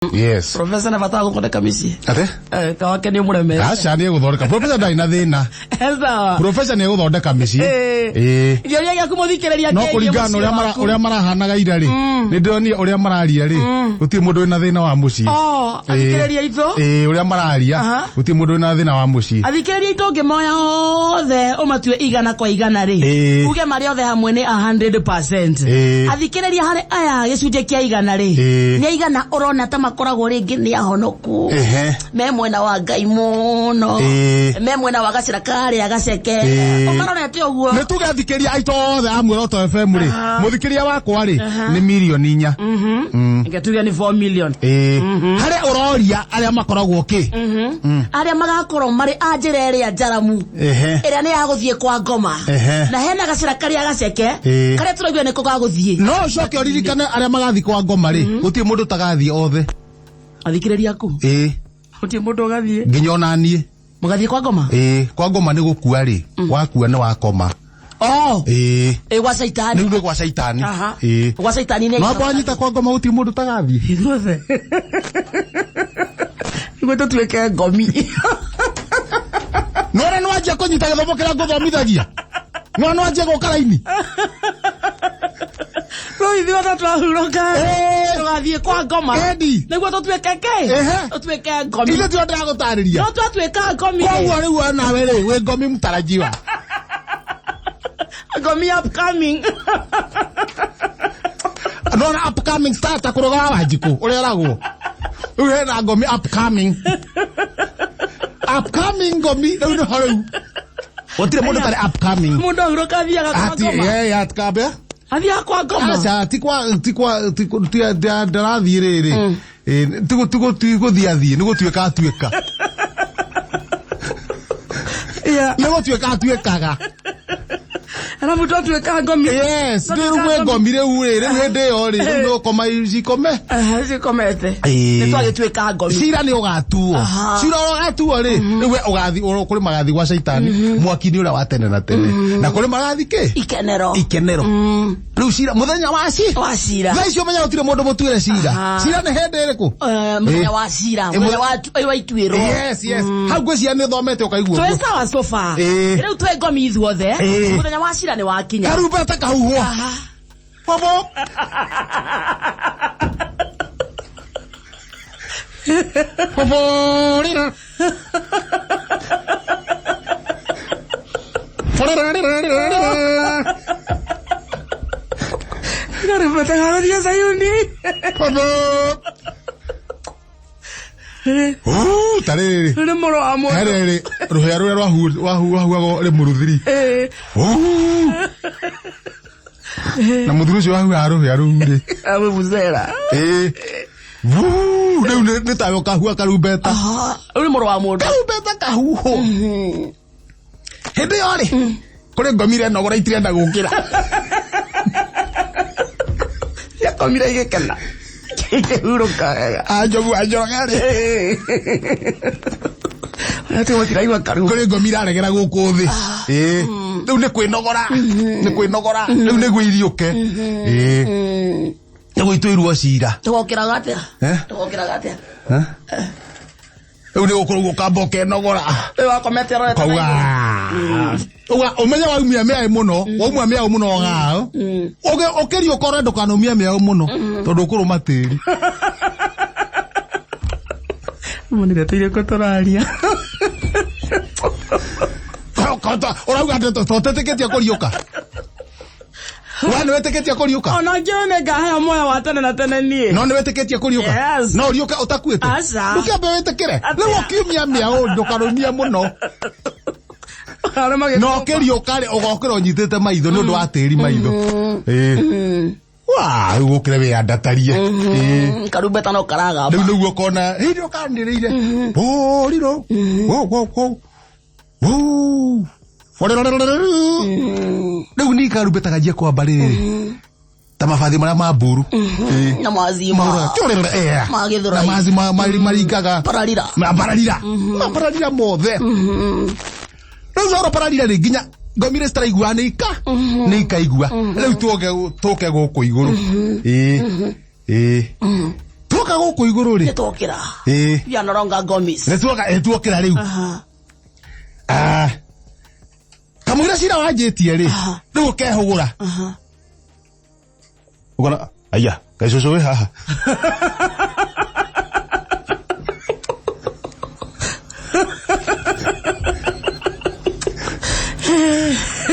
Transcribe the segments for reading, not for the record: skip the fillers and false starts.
Yes. Professor nabata guthondeka misi. Ate? Kawake ni mureme. Acha ni guthondeka. Professor ndaina thina. Eza. Professor ni guthondeka misi. Gyoria gya kumuthikiriria no kuringana uria marahanaga ira ri. Ni ndoni uria mararia ri. Uti mundu wina thina wa muci. Athikiriria itho. Uria mararia. Uti mundu wina thina wa muci. Athikiriria itho ngimoya othe umatue igana kwa igana ri. Uge mari othe hamwe ni 100%. Athikiriria hari aya gicunje kia igana ri. Ni igana urona ta makoragwo ringi ni ahonoku. Me mwena wa Ngai muno. Me mwena wa gacira kari agaceke. Umarona ati oguo. Ni tugathikiriria aito othe amwe Roto FM ri. Muthikiria wakwa ri ni milioni 4. Ngeturia ni 4 million. Hari uroria aria makoragwo ki. Aria magakorwo mari anjira iria njaramu. Iria ni ya guthie kwa ngoma. Na hena gacira kari agaceke. Karia turaigua ni kugaguthie. No coke uririkane aria magathi kwa ngoma ri. Guti mundu tagathie othe. Athikiriria ku. Uti mundu gathie. Nginya onanie. Mugathie kwa ngoma? Kwa ngoma ni gukua ri. Wakua ni wakoma. Gwa Saitani. Ni gwa Saitani. Gwa Saitani ni. No bwanyita kwa ngoma uti mundu tagathie. Ithuothe. Igwe tuweke ngomi. Nora nwaje kunyita githomo kira nguthomithagia. No nwaje gukaraini. Roithi watatu ahuroka. Tugathie kwa ngoma. Niguo tutuweke ke. Tutuweke ngomi. Ile ndio ndagutariria. No twatuweka ngomi. Kwa riu nawe ri we ngomi mtarajiwa. Ngomi upcoming. No na upcoming starter kuroga Wanjiku uria ragwo. Uhe na ngomi upcoming. Upcoming ngomi no haru. Otire mundu tari upcoming. Mundu ahuroka athiaga kwa ngoma. Ati atkabe. Athia kwa ngoma. Acha tikwa ndarathie riri. Tiguthiathie ni gutuika atuika. Ni gutuika atuikaga. Ana mutu atuika ngomi. Yes, ni ngomi riu ri hinde yo ri no koma ikome. Zikomete. Ni twagituika ngomi. Cira ni ugatuo. Cira ugatuo ri riu ugathi kuri magathi gwa Saitani mwaki ni uria wa tene na tene. Na kuri magathi ki? Ikenero. Riu cira muthenya wa cira. Thaicio menya utire mundu mutuire cira. Cira ni hinde iriku? Muthenya wa cira. Muthenya wa ituiro. Yes. Hau gwiciria ni thomete ukaigua. So sawa sofa. Riu twe ngomi ithuothe. Muthenya wa cira ni wakinya. Karumbeta kahuhwo. Bobo. Bobo rira. Karumbeta kahuhwo Sayuni. Bobo. Tariri. Ni moro wa mundu. Tariri. Ruhia ruria rwahuago ri muruthiri. Na muthuri ucio wahuaga ruhia ruu ri. Abuzera. Riu ni tayo kahua karumbeta. Uri moro wa mundu. Karumbeta kahuho. Hindi yo ri. Kuri ngomire nogora itirenda gukira. Ya komire igekena. Uroka. Ajogu ri. Ati watiraigwa karu. Kuri ngomire aregera guku thi. Riu ni kwinogora. Riu ni gwiriuke. Ni gwituirwo cira. Tugokiraga atia? Tugokiraga atia? Riu ni gukorwo kamba ukenogora. Wakomete rore. Uga umenya waumia meai muno, waumia meai muno ga. Okerio kore ndukanomia meai muno tondu kuruma tiri. Munire tire ko toraria. Urauga toteteketia kuriuka. Wana weteketia kuriuka. Ona jone gahe moya wa tene na tene nie. No ni weteketia kuriuka. Yes. No uriuka utakuete. Ukiambe wetekere. Lewo kiumia meai ndukanomia muno. No kerio kare ogokero nyitete maitho nundu wa tiri maitho. Wa gukire we andatarie. Karumbeta no karaga. Riu niguo kona ndio kandireire. Riro. Riu ni karumbeta gajia kwa bariri. Ta mafathi mara maburu. Na mazima. Na mazima maringaga. Pararira. Pararira mothe. Riu pararira nginya ngomire staraigua ni ikaigua. Riu tuke guku iguru. tuoka guku iguru ri nitwokira ya no longer Gomis nitwokira riu kamwira cira wanjitie ri riu kehugura ugona aya kaicoco we haha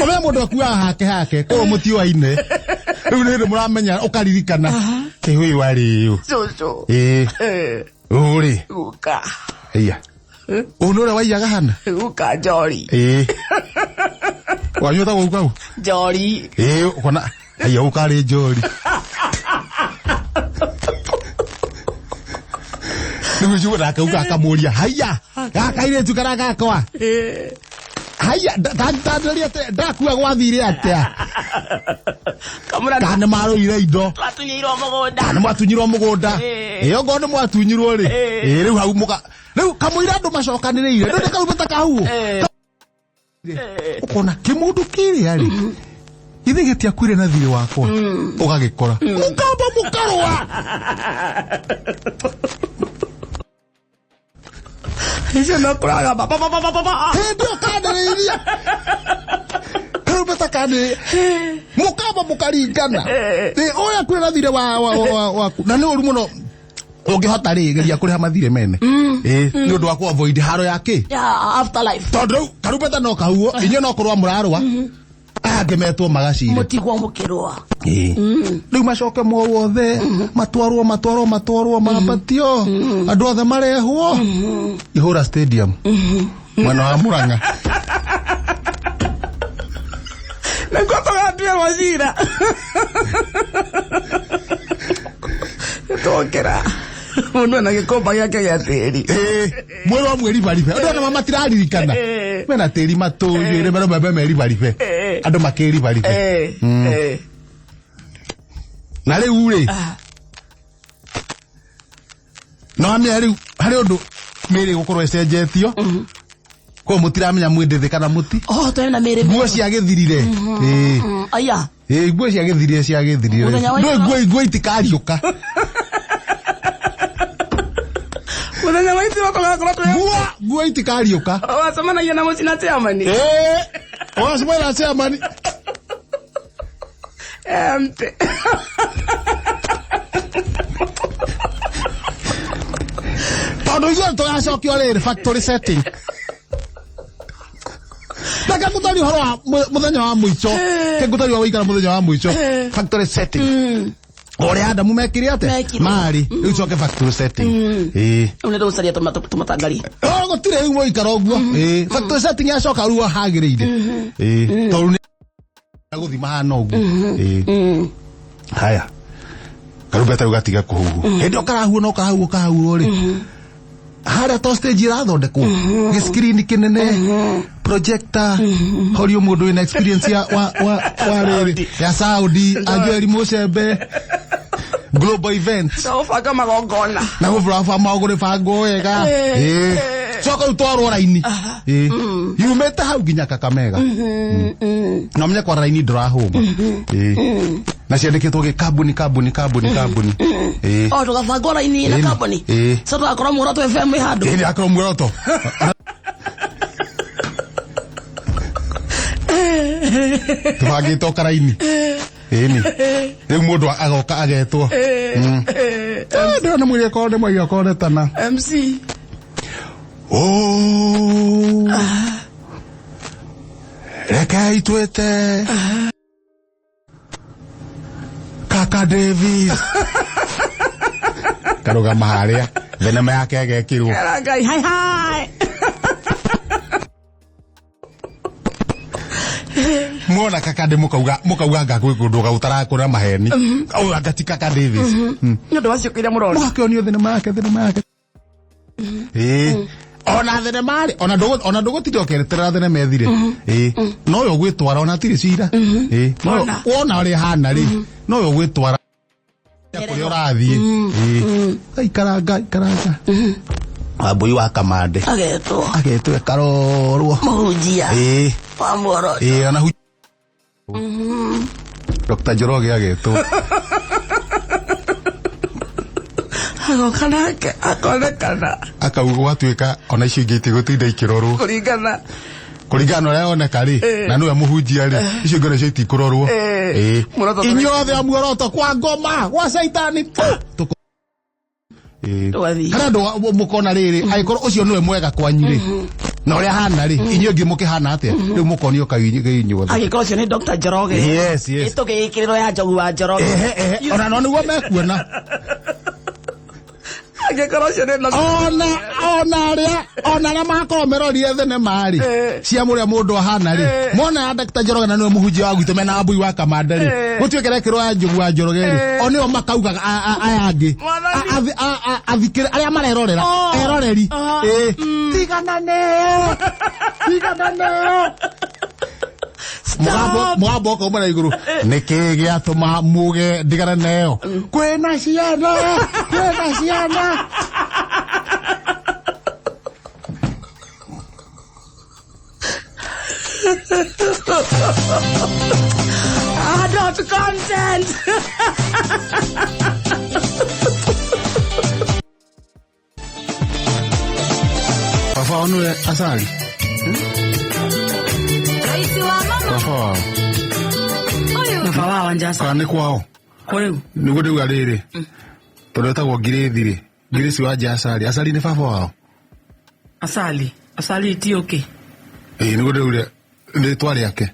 Ome mundu akuaga hake ko mutioine riu ni muramenya ukaririkana hui wari yu coco uri uka aya unore waiyaga hana uka Njori wanyuta gukau Njori ukona aya ukari Njori niwe juga nake uka akamuria haya gakaire tukaraga kwa haya tandaria te ndakua gwathire atia kamura kana maroire indo twatunyirwo mugunda kana mwatunyirwo mugunda iyo ngondo mwatunyirwo ri riu hau muka riu kamwira andu macokaniriire ndio karuta kahuo ukona kimundu kiri ari ithe getia kwire na thiri wakwa ugagikora ukamba mukarwa hizo no kuraga baba ndio kandereria karuta kande mukamba mukaringana oya kwire na thiri wa na ni uru muno ungihota rigeria kuriha mathire mene ni undu wa ku avoid haro yake afterlife tondu karubeta no kahuo inyo no kurwa murarwa angemetwo magacire mutigwo mukirwa riu macoke mwothe matwarwo mabatio andu othe marehwo Ihura Stadium mwena wa Murang'a nakwatogambia wazira tokera mundu na gikomba giake gia tiri mwero mweri baribe andu na matiraririkana mena tiri matuyire mero bebe meri baribe andu makeri baribe na riu ri no amya riu hari undu meri gukorwo ecenjetio ko mutiramenya mwendethe kana muti twena meri nguo cia githirire aya nguo cia githirire no nguo itikariuka muthenya wa iti wakogakorwo twe nguo itikariuka wacemanagia na mucina chairman wacemanagia na chairman tondu igua tugacokio riri factory setting Daga mutari horo wa muthenya wa muico ke ngutari wa wikara muthenya wa muico factory setting ore Adamu mekire ate mari riu coke factory setting une ndo saria tumatangari gutire umo ikara oguo factory setting ya coka ruo hagiriire tondu ni guthima hana oguo haya karubeta ugatiga kuhuhu endo karahuo no kahuo ri hara to stage irathondekwo screen kinene projector horio mundu ina experience ya wa riri ya Saudi Ajeri Mucembe global event so faka magongona na gufurafa magure fango wega coka utwarwo raini yumete hau nginya Kakamega na menya kwa raini ndurahuma na ciandikitwo ge kambuni tugabangwo raini na kambuni so twakorwo muoroto FM handu ni akorwo muoroto tubangitwo karaini ni riu mundu agoka agetwo ndio na mwire konde mwagia konde tana MC reka itwete Kaka Davis karuga maharia thenema yake agekirwo ngai hai mwona Kaka de mukauga ngakwe kundu gautarakura maheni au agati Kaka Davis nyondo waciukire murori mwakionio thenema yake ona thenema ri ona ndugutire okeretera thenema ethire no yo gwitwara ona tiri cira no wona ri hana ri no yo gwitwara kuri urathie ikaranga abui wa kamande agetwe karorwo muhunjia wa muoro ona Dr. Njoroge agetwo agokanake akonekana akaugwa twika ona icio ingite gutinda ikirorwo kuringana na oneka ri na niwe muhunjia ri icio ngone cio itikurorwo inyothe amuoroto kwa ngoma gwa saitani kana ndo mukona riri aikoro ucio niwe mwega kwanyu ri na uria hana ri inyo ngi mukihana atia riu mukonio kainyuothe agikoro cio ni Dr. Njoroge yes itugikiriro ya Njogu wa Njoroge ona no niguo mekuona agikoro cio ni ona ria makorwo merorie thenema ri cia muria mundu ahana ri mona ya Dr. Njoroge na niwe muhunjia wa gwitu mena Ambui wa Kamande ri gutwekere kiro ya Njogu wa Njoroge ri onio makaugaga ayangi athikire aria marerorera eroreri tiganane mwabo ko mara iguru niki giatuma muge ndigana nayo kwena ciana adult content. Papa onu asali Raisi wa mama Papa wanjasa kwa ni kwao kweu nigo ndiuga riri tondetagwo Ngirithi Ngirithi wa Asali Asali ni baba wao Asali ti okay nigo ndiuga ritwa riake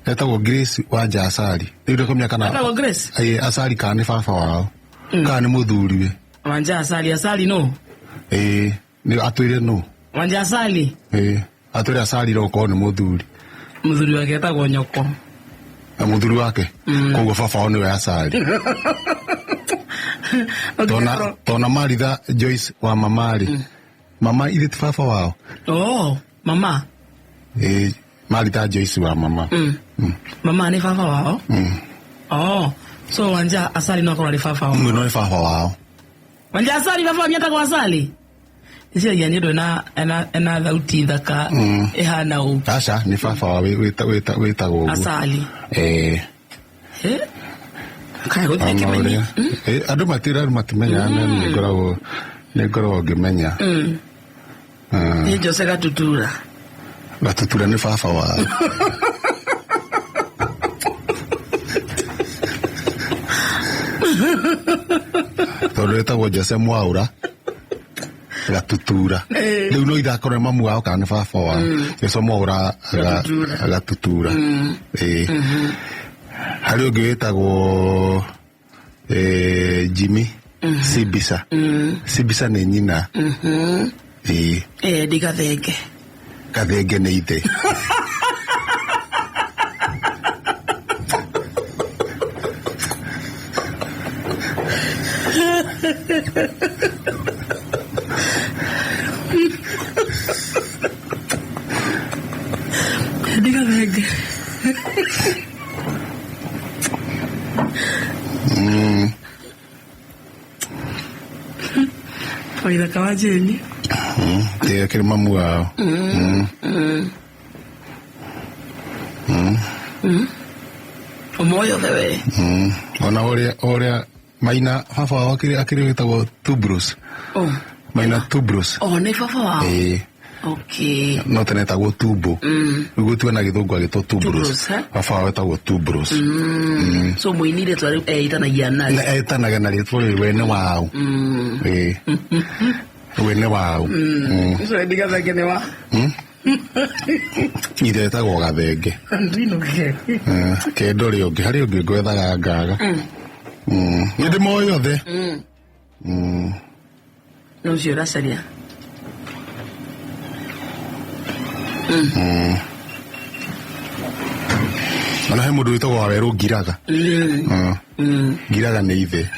etagwo Ngirithi wa Asali ndiuga ko miaka na etagwo Grace Asali kana ni baba wao kana ni muthuriwe wanja Asali no ni atwire no wanja Asali atwire Asali roko ni muthuri wake etagwo nyoko muthuri wake koguo baba wao niwe Asali tona Maritha Joyce wa mamari mama ile ti baba wao mama Maritha Joyce wa mama mama ni baba wao so wanja Asali no kwa baba wao no ni baba wao wanja Asali baba nyata kwa Asali isia ya nyedo na thauti thaka ehana u asha ni baba wao wita gogo Asali kai go tekemenya andu matimenya ne ngoragwo ngimenya ni Jose Gatutura ni baba wao todo etagwo Jose Mwaura Gatutura riu no ithakore mamu wao kana baba wao Jose Mwaura Gatutura hari ungi witagwo Jimmy Sibisa ni nyina Gathenge ni ithe Faida kawajeni te akiri mamu wao omoyo dewe ona oria maina baba wao akiri witagwo Tubrus maina Tubrus ni baba wao okay no tenetagwo Tubo ugo tuena githungu agitwo Tubrus baba wao etagwo Tubrus so muinire twari itanagia nari etanaga nari twari wene wao wene wao so ndiga thenge ni wa ide etagwo Gathenge ndino ke ndori ungi hari ungi ngwethaga ngaga ndi moyo the no jira saria ana he mundu witagwo Waweru Ngiraga Ngiraga ni ithe